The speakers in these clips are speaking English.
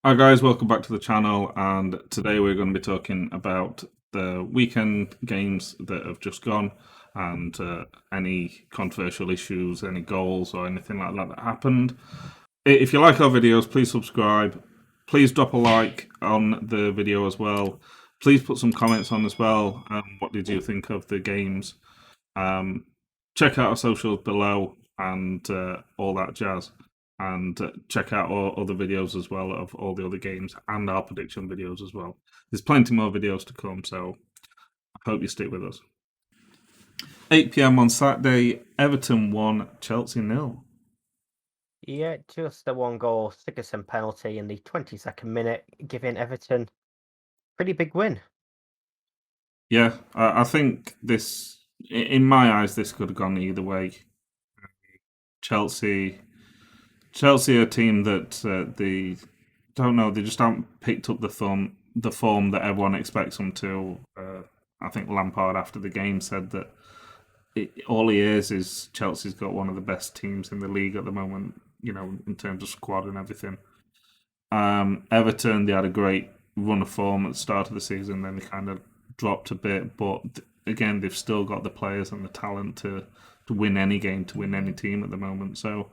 Hi guys, welcome back to the channel, and today we're going to be talking about the weekend games that have just gone and any controversial issues, any goals or anything like that that happened. If you like our videos, please subscribe. Please drop a like on the video as well. Please put some comments on as well. What did you think of the games? Um, Check out our socials below and all that jazz. And check out all other videos as well of all the other games and our prediction videos as well. There's plenty more videos to come, so I hope you stick with us. 8 p.m. on Saturday, Everton 1, Chelsea nil. Yeah, just the one goal, Sigurdsson penalty in the 22nd minute, giving Everton pretty big win. Yeah, I think this, in my eyes, this could have gone either way. Chelsea, Chelsea are a team that they don't know. They just haven't picked up the form that everyone expects them to. I think Lampard after the game said that all he hears is Chelsea's got one of the best teams in the league at the moment. You know, in terms of squad and everything. Everton, they had a great run of form at the start of the season, then they kind of dropped a bit. But again, they've still got the players and the talent to win any game, to win any team at the moment. So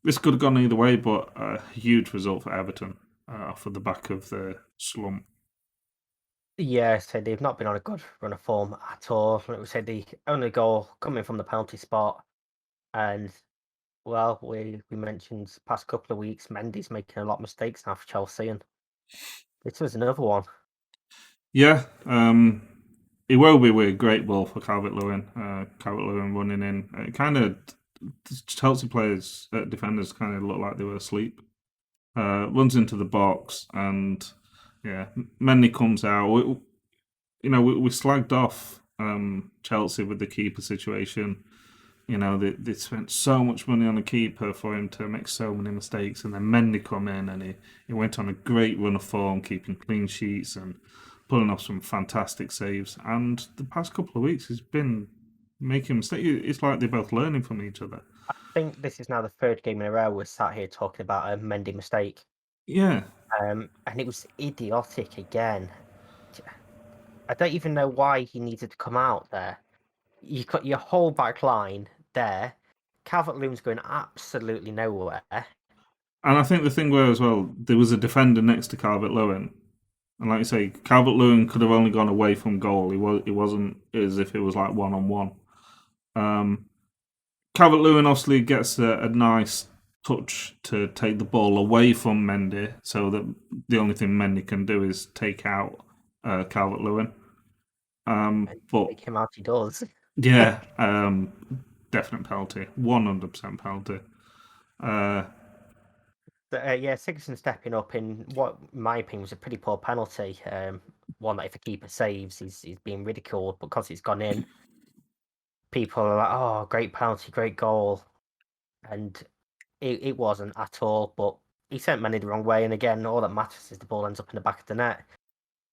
this could have gone either way, but a huge result for Everton off of the back of the slump. Yeah, so they've not been on a good run of form at all. Like we said, the only goal coming from the penalty spot, and well, we mentioned past couple of weeks, Mendy's making a lot of mistakes now for Chelsea, and this was another one. Yeah, it will be with a great ball for Calvert Lewin. Calvert Lewin running in. It kind of Chelsea players, defenders, kind of looked like they were asleep. Runs into the box, and yeah, Mendy comes out. We slagged off Chelsea with the keeper situation. You know, they spent so much money on a keeper for him to make so many mistakes, and then Mendy come in and he went on a great run of form, keeping clean sheets and pulling off some fantastic saves. And the past couple of weeks, he's been making mistakes. It's like they're both learning from each other. I think this is now the third game in a row we're sat here talking about a Mendy mistake, Yeah, and it was idiotic again. I don't even know why he needed to come out there. You got your whole back line there. Calvert-Lewin's going absolutely nowhere. and I think the thing where as well, there was a defender next to Calvert Lewin, and like you say, Calvert Lewin could have only gone away from goal. It wasn't as if it was like 1-on-1. Calvert Lewin obviously gets a nice touch to take the ball away from Mendy, so that the only thing Mendy can do is take out Calvert Lewin. And But take him out, he does. yeah, definite penalty, 100% penalty. Uh, But, yeah, Sigurdsson stepping up in what, in my opinion, was a pretty poor penalty. One that if a keeper saves, he's being ridiculed, but because it's gone in, people are like, "Oh, great penalty, great goal," and it wasn't at all. But he sent Manny the wrong way, and again, all that matters is the ball ends up in the back of the net,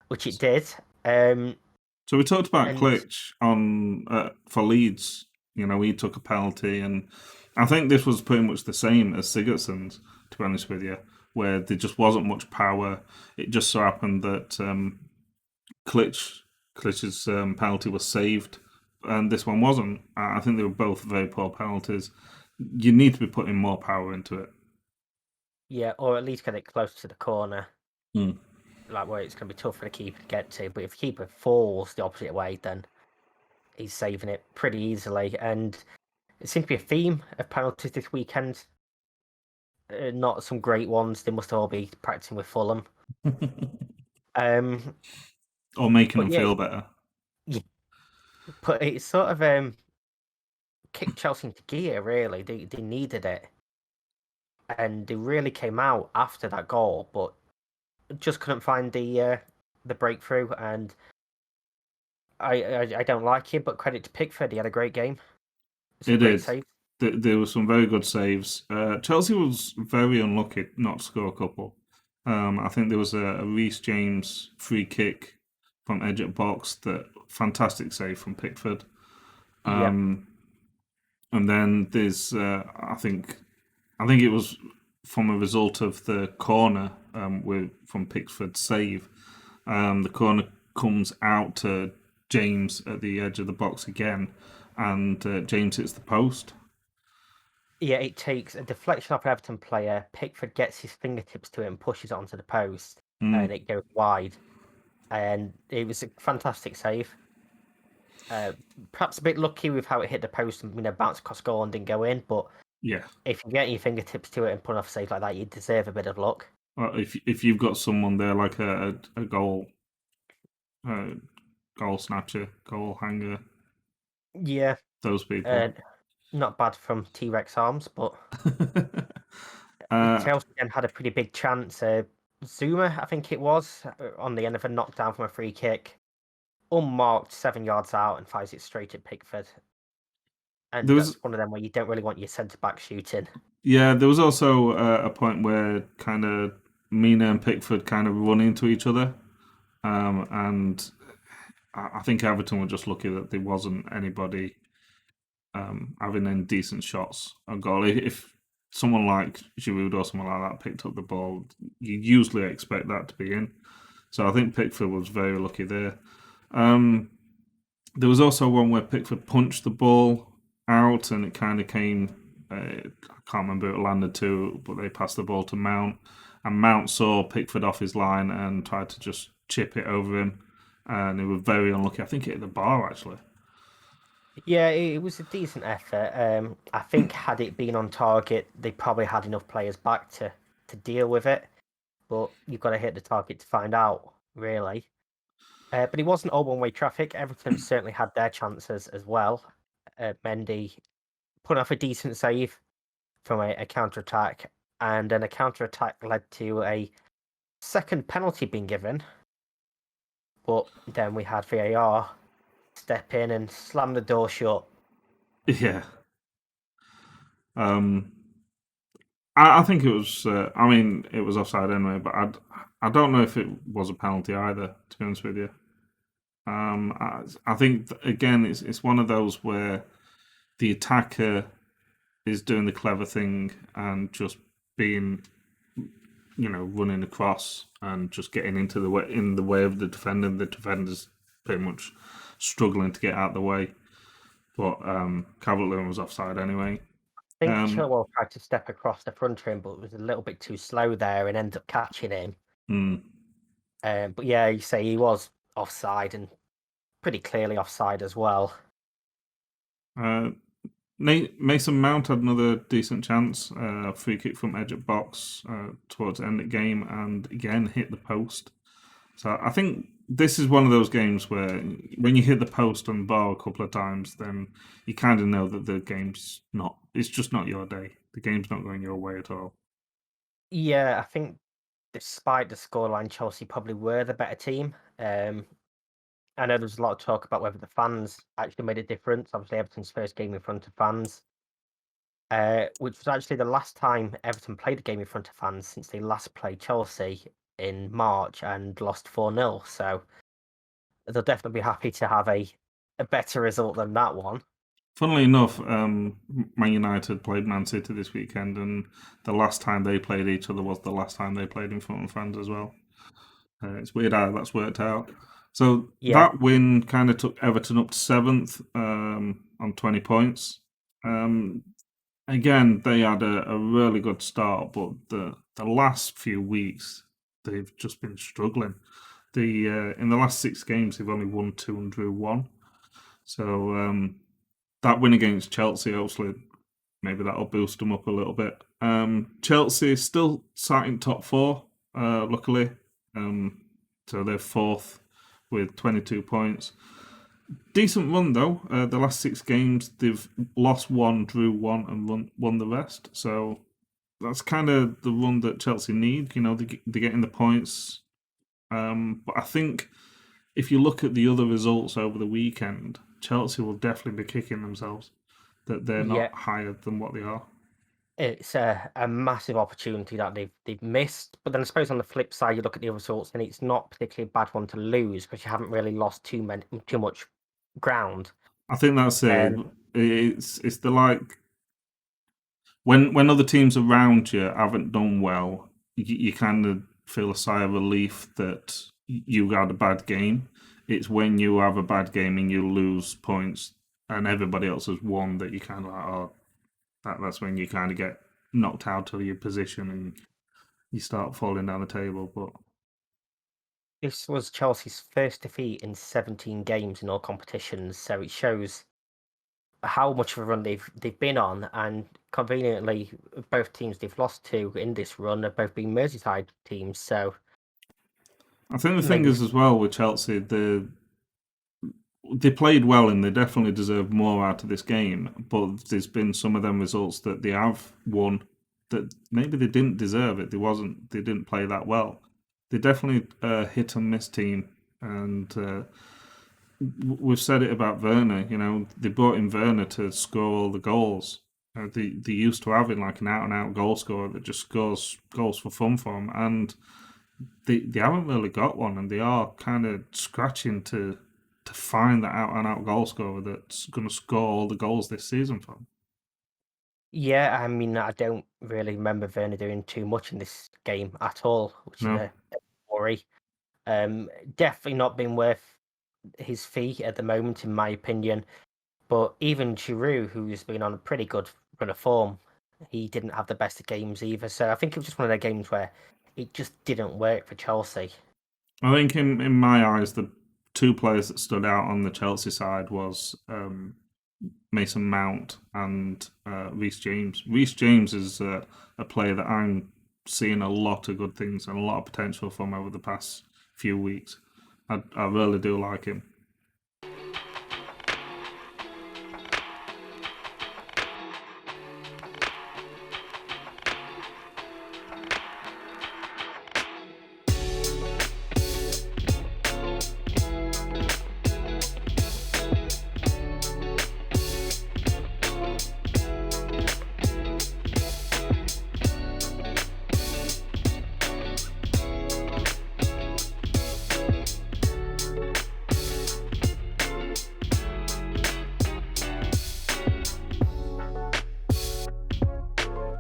which it did. so we talked about And Klitsch on for Leeds. You know, he took a penalty, and I think this was pretty much the same as Sigurdsson's. To be honest with you, where there just wasn't much power. It just so happened that Klitsch, Klitsch's penalty was saved, and this one wasn't. I think they were both very poor penalties. You need to be putting more power into it. yeah, or at least get it close to the corner. Mm. Like where it's going to be tough for the keeper to get to. But if the keeper falls the opposite way, then he's saving it pretty easily. And it seems to be a theme of penalties this weekend. Not some great ones. They must all be practicing with Fulham. Um, Or making but them yeah, feel better. yeah, but it sort of kicked Chelsea into gear. Really, they needed it, and they really came out after that goal, but just couldn't find the breakthrough. And I don't like him, but credit to Pickford, he had a great game. Some It great did. saves. There were some very good saves. Chelsea was very unlucky not to score a couple. I think there was a Reece James free kick from edge at box, that fantastic save from Pickford. Yeah, And then there's I think it was from a result of the corner from Pickford's save. The corner comes out to James at the edge of the box again, and James hits the post. Yeah, it takes a deflection off an Everton player. Pickford gets his fingertips to it and pushes it onto the post, and it goes wide. And it was a fantastic save. Perhaps a bit lucky with how it hit the post and bounced across goal and didn't go in. But Yeah. if you get your fingertips to it and pull off a save like that, you deserve a bit of luck. Well, if you've got someone there like a uh, goal snatcher, goal hanger, Yeah, those people. not bad from T-Rex arms, but uh, Chelsea then had a pretty big chance. Zuma, I think it was, on the end of a knockdown from a free kick, unmarked 7 yards out and fires it straight at Pickford. And there was that's one of them where you don't really want your centre back shooting. Yeah, there was also a point where kind of Mina and Pickford kind of run into each other, and I think Everton were just lucky that there wasn't anybody having any decent shots on goal. If someone like Giroud or someone like that picked up the ball, you usually expect that to be in. So I think Pickford was very lucky there. Um, there was also one where Pickford punched the ball out and it kind of came. I can't remember who it landed to, but they passed the ball to Mount, and Mount saw Pickford off his line and tried to just chip it over him, and it was very unlucky. I think it hit the bar actually. Yeah, it was a decent effort. I think had it been on target, they probably had enough players back to deal with it. But you've got to hit the target to find out, really. But it wasn't all one-way traffic. Everton certainly had their chances as well. Mendy put off a decent save from a counter-attack, and then a counter-attack led to a second penalty being given. But then we had VAR step in and slam the door shut. Yeah. Um, I think it was. I mean, it was offside anyway, but I don't know if it was a penalty either. To be honest with you, I think again it's one of those where the attacker is doing the clever thing and just being, running across and just getting into the way of the defender. The defender's pretty much struggling to get out of the way, but Calvert-Lewin was offside anyway. I think Um, Chilwell tried to step across the front of him, but was a little bit too slow there and ended up catching him. mm, But yeah, you say he was offside and pretty clearly offside as well. uh, Mason Mount had another decent chance, free kick from edge of box towards the end of the game, and again hit the post. So I think this is one of those games where when you hit the post and bar a couple of times, then you kind of know that the game's not. It's just not your day. The game's not going your way at all. Yeah, I think despite the scoreline, Chelsea probably were the better team. I know there's a lot of talk about whether the fans actually made a difference. Obviously, Everton's first game in front of fans, which was actually the last time Everton played a game in front of fans since they last played Chelsea in March and lost 4-0. So they'll definitely be happy to have a better result than that one. Funnily enough, Man United played Man City this weekend, and the last time they played each other was the last time they played in front of fans as well. It's weird how that's worked out. So Yeah, that win kind of took Everton up to seventh on 20 points. Um, Again, they had a really good start, but the last few weeks they've just been struggling. In the last 6 games they've only won two and drew one. So that win against Chelsea, hopefully, maybe that'll boost them up a little bit. Chelsea still sat in top four, luckily. Um, so they're fourth with 22 points. Decent run though. The last 6 games, they've lost one, drew one, and won the rest. So that's kind of the run that Chelsea need. They're getting the points. But I think if you look at the other results over the weekend, Chelsea will definitely be kicking themselves that they're yeah. not higher than what they are. It's a massive opportunity that they've missed. But then I suppose on the flip side, you look at the other results, and it's not particularly a bad one to lose because you haven't really lost too much ground. I think that's it. Um, It's the like when other teams around you haven't done well, you kind of feel a sigh of relief that you had a bad game. It's when you have a bad game and you lose points and everybody else has won that you kind of like, oh, that's when you kind of get knocked out of your position and you start falling down the table. But This was Chelsea's first defeat in 17 games in all competitions, so it shows how much of a run they've been on, and conveniently, both teams they've lost to in this run have both been Merseyside teams. So I think the thing maybe is as well with Chelsea, they played well and they definitely deserve more out of this game. But there's been some of them results that they have won that maybe they didn't deserve it. They didn't play that well. They definitely hit and miss team, and we've said it about Werner. You know, they brought in Werner to score all the goals. They used to having like an out and out goal scorer that just scores goals for fun for them, and they haven't really got one, and they are kind of scratching to find that out and out goal scorer that's going to score all the goals this season for them. yeah, I mean, I don't really remember Werner doing too much in this game at all, which is No, a worry. Definitely not been worth his fee at the moment, in my opinion. But even Giroud, who's been on a pretty good run of form, he didn't have the best of games either. So I think it was just one of the games where it just didn't work for Chelsea. I think in my eyes the two players that stood out on the Chelsea side was Mason Mount and Reece James. Reece James is a player that I'm seeing a lot of good things and a lot of potential from over the past few weeks. I really do like him.